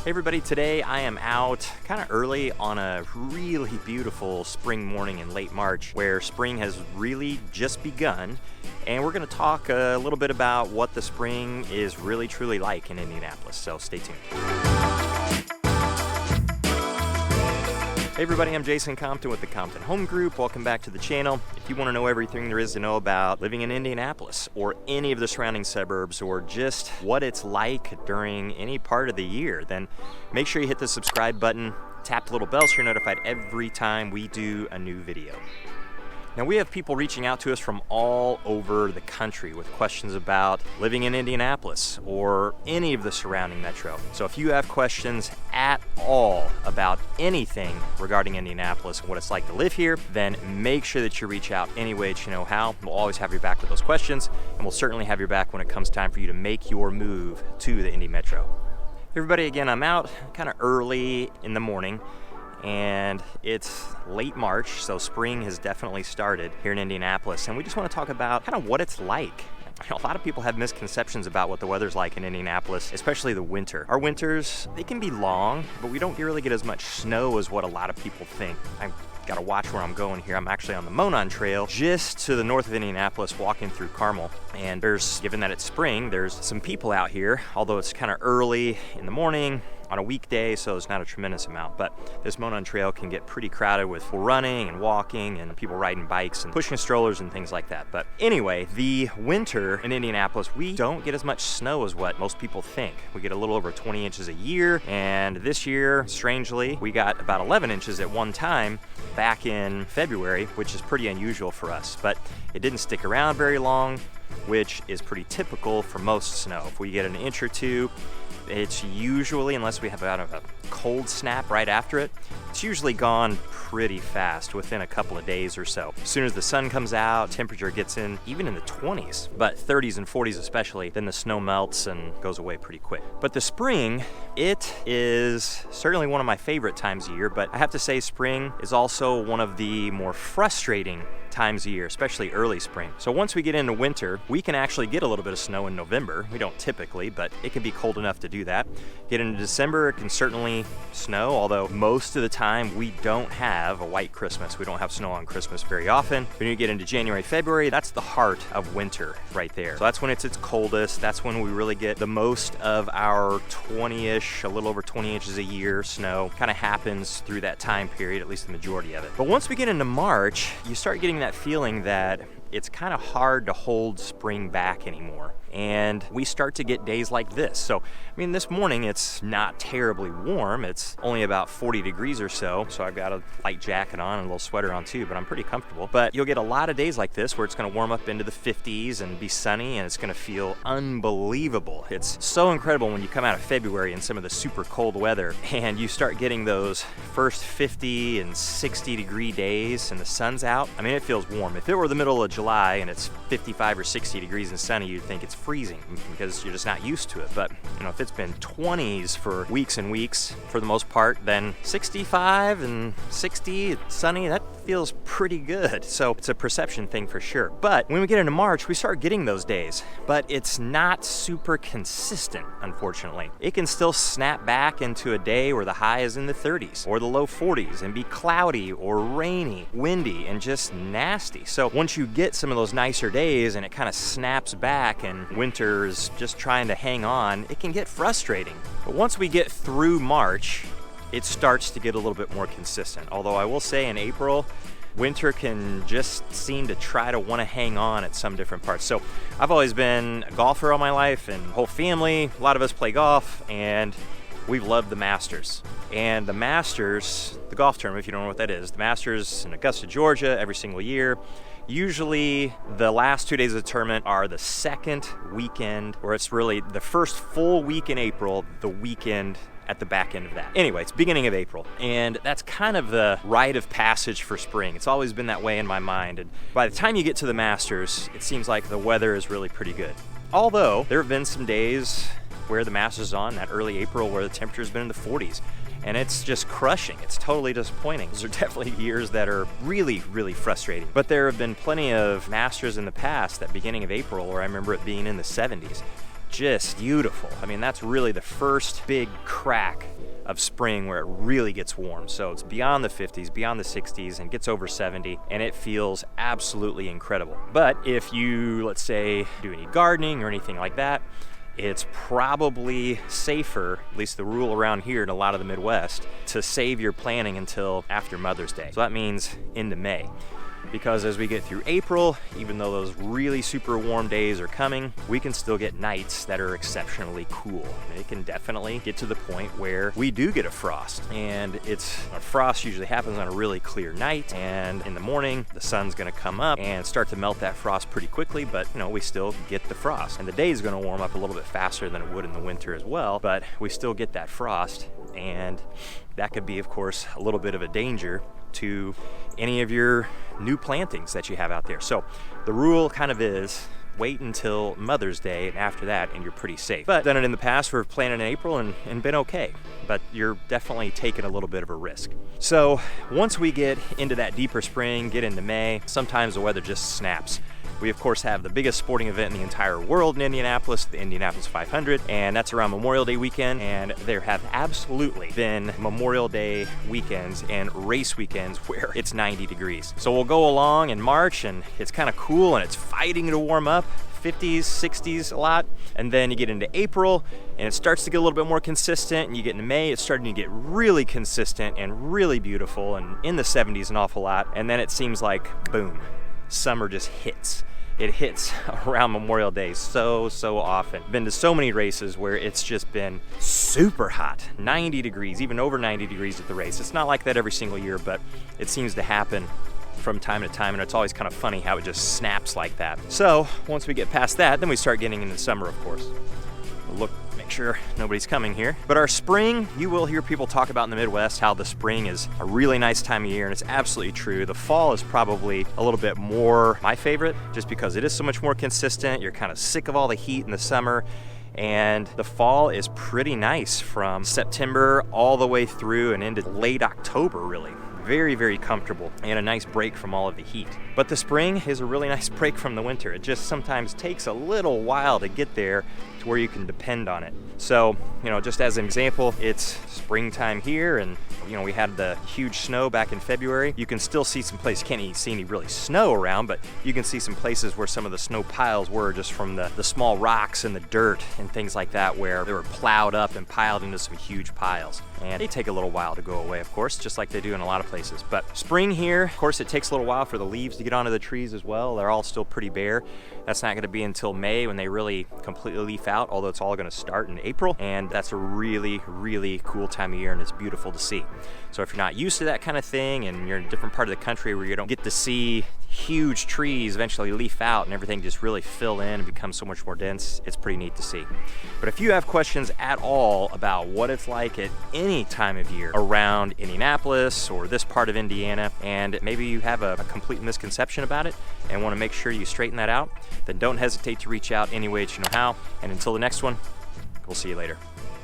Hey everybody, today I am out kind of early on a really beautiful spring morning in late March where spring has really just begun, and we're going to talk a little bit about what the spring is really truly like in Indianapolis, so stay tuned. Hey everybody, I'm Jason Compton with the Compton Home Group. Welcome back to the channel. If you want to know everything there is to know about living in Indianapolis or any of the surrounding suburbs or just what it's like during any part of the year, then make sure you hit the subscribe button, tap the little bell so you're notified every time we do a new video. Now we have people reaching out to us from all over the country with questions about living in Indianapolis or any of the surrounding metro. So if you have questions at all about anything regarding Indianapolis and what it's like to live here, then make sure that you reach out any way that you know how. We'll always have your back with those questions, and we'll certainly have your back when it comes time for you to make your move to the Indy Metro. Everybody, again, I'm out kind of early in the morning, and it's late March, so spring has definitely started here in Indianapolis, and we just want to talk about kind of what it's like. A lot of people have misconceptions about what the weather's like in Indianapolis, especially the winter. Our winters, they can be long, but we don't really get as much snow as what a lot of people think. I've got to watch where I'm going here. I'm actually on the Monon Trail just to the north of Indianapolis, walking through Carmel. And given that it's spring, there's some people out here, although it's kind of early in the morning on a weekday, so it's not a tremendous amount, but this Monon Trail can get pretty crowded with people running and walking and people riding bikes and pushing strollers and things like that. But anyway, the winter in Indianapolis, we don't get as much snow as what most people think. We get a little over 20 inches a year, and this year, strangely, we got about 11 inches at one time back in February, which is pretty unusual for us, but it didn't stick around very long, which is pretty typical for most snow. If we get an inch or two, it's usually, unless we have a cold snap right after it, it's usually gone pretty fast within a couple of days or so. As soon as the sun comes out, temperature gets in even in the 20s, but 30s and 40s especially, then the snow melts and goes away pretty quick. But the spring, it is certainly one of my favorite times of year, but I have to say spring is also one of the more frustrating times a year, especially early spring. So once we get into winter, we can actually get a little bit of snow in November. We don't typically, but it can be cold enough to do that. Get into December, it can certainly snow, although most of the time we don't have a white Christmas. We don't have snow on Christmas very often. When you get into January, February, that's the heart of winter right there. So that's when it's its coldest. That's when we really get the most of our 20-ish, a little over 20 inches a year snow. Kind of happens through that time period, at least the majority of it. But once we get into March, you start getting that feeling that it's kind of hard to hold spring back anymore. And we start to get days like this. So, I mean, this morning it's not terribly warm. It's only about 40 degrees or so. So I've got a light jacket on and a little sweater on too, but I'm pretty comfortable. But you'll get a lot of days like this where it's going to warm up into the 50s and be sunny, and it's going to feel unbelievable. It's so incredible when you come out of February in some of the super cold weather and you start getting those first 50 and 60 degree days and the sun's out. I mean, it feels warm. If it were the middle of July and it's 55 or 60 degrees and sunny, you'd think it's freezing because you're just not used to it. But you know, if it's been 20s for weeks and weeks for the most part, then 65 and 60 sunny, that feels pretty good. So it's a perception thing for sure. But when we get into March, we start getting those days, but it's not super consistent, unfortunately. It can still snap back into a day where the high is in the 30s or the low 40s and be cloudy or rainy, windy, and just nasty. So once you get some of those nicer days and it kind of snaps back and winter is just trying to hang on, it can get frustrating. But once we get through March, it starts to get a little bit more consistent. Although I will say in April, winter can just seem to try to want to hang on at some different parts. So I've always been a golfer all my life, and whole family, a lot of us play golf, and we've loved the Masters. And the Masters, the golf tournament, if you don't know what that is, the Masters in Augusta, Georgia, every single year. Usually the last 2 days of the tournament are the second weekend, or it's really the first full week in April, the weekend at the back end of that. Anyway, it's beginning of April, and that's kind of the rite of passage for spring. It's always been that way in my mind, and by the time you get to the Masters, it seems like the weather is really pretty good. Although there have been some days where the Masters is on, that early April, where the temperature's been in the 40s. And it's just crushing. It's totally disappointing. Those are definitely years that are really, really frustrating. But there have been plenty of Masters in the past, that beginning of April, where I remember it being in the 70s. just beautiful. I mean, that's really the first big crack of spring where it really gets warm. So it's beyond the 50s, beyond the 60s, and gets over 70, and it feels absolutely incredible. But if you, let's say, do any gardening or anything like that, it's probably safer, at least the rule around here in a lot of the Midwest, to save your planting until after Mother's Day. So that means into May. Because as we get through April, even though those really super warm days are coming, we can still get nights that are exceptionally cool. It can definitely get to the point where we do get a frost, and a frost usually happens on a really clear night, and in the morning the sun's gonna come up and start to melt that frost pretty quickly, but we still get the frost, and the day is gonna warm up a little bit faster than it would in the winter as well, but we still get that frost, and that could be, of course, a little bit of a danger to any of your new plantings that you have out there. So the rule kind of is wait until Mother's Day, and after that, and you're pretty safe. But done it in the past, we've planted in April and been okay, but you're definitely taking a little bit of a risk. So once we get into that deeper spring, get into May, sometimes the weather just snaps. We of course have the biggest sporting event in the entire world in Indianapolis, the Indianapolis 500, and that's around Memorial Day weekend, and there have absolutely been Memorial Day weekends and race weekends where it's 90 degrees. So we'll go along in March and it's kind of cool and it's fighting to warm up, 50s, 60s a lot, and then you get into April and it starts to get a little bit more consistent, and you get into May, it's starting to get really consistent and really beautiful and in the 70s an awful lot, and then it seems like boom, summer just hits. It hits around Memorial Day so often. Been to so many races where it's just been super hot, 90 degrees, even over 90 degrees at the race. It's not like that every single year, but it seems to happen from time to time, and it's always kind of funny how it just snaps like that. So once we get past that, then we start getting into summer, of course. Look, make sure nobody's coming here. But our spring, you will hear people talk about in the Midwest how the spring is a really nice time of year, and it's absolutely true. The fall is probably a little bit more my favorite, just because it is so much more consistent. You're kind of sick of all the heat in the summer, and the fall is pretty nice from September all the way through and into late October, really. Very comfortable, and a nice break from all of the heat. But the spring is a really nice break from the winter. It just sometimes takes a little while to get there to where you can depend on it. So, just as an example, it's springtime here, and we had the huge snow back in February. You can still see some places, can't see any really snow around, but you can see some places where some of the snow piles were just from the small rocks and the dirt and things like that, where they were plowed up and piled into some huge piles. And they take a little while to go away, of course, just like they do in a lot of places. But spring here, of course, it takes a little while for the leaves to get onto the trees as well. They're all still pretty bare. That's not gonna be until May when they really completely leaf out, although it's all gonna start in April. And that's a really cool time of year, and it's beautiful to see. So if you're not used to that kind of thing, and you're in a different part of the country where you don't get to see huge trees eventually leaf out and everything just really fill in and become so much more dense, it's pretty neat to see. But if you have questions at all about what it's like at any time of year around Indianapolis or this part of Indiana, and maybe you have a complete misconception about it and want to make sure you straighten that out, then don't hesitate to reach out any way that you know how. And until the next one, we'll see you later.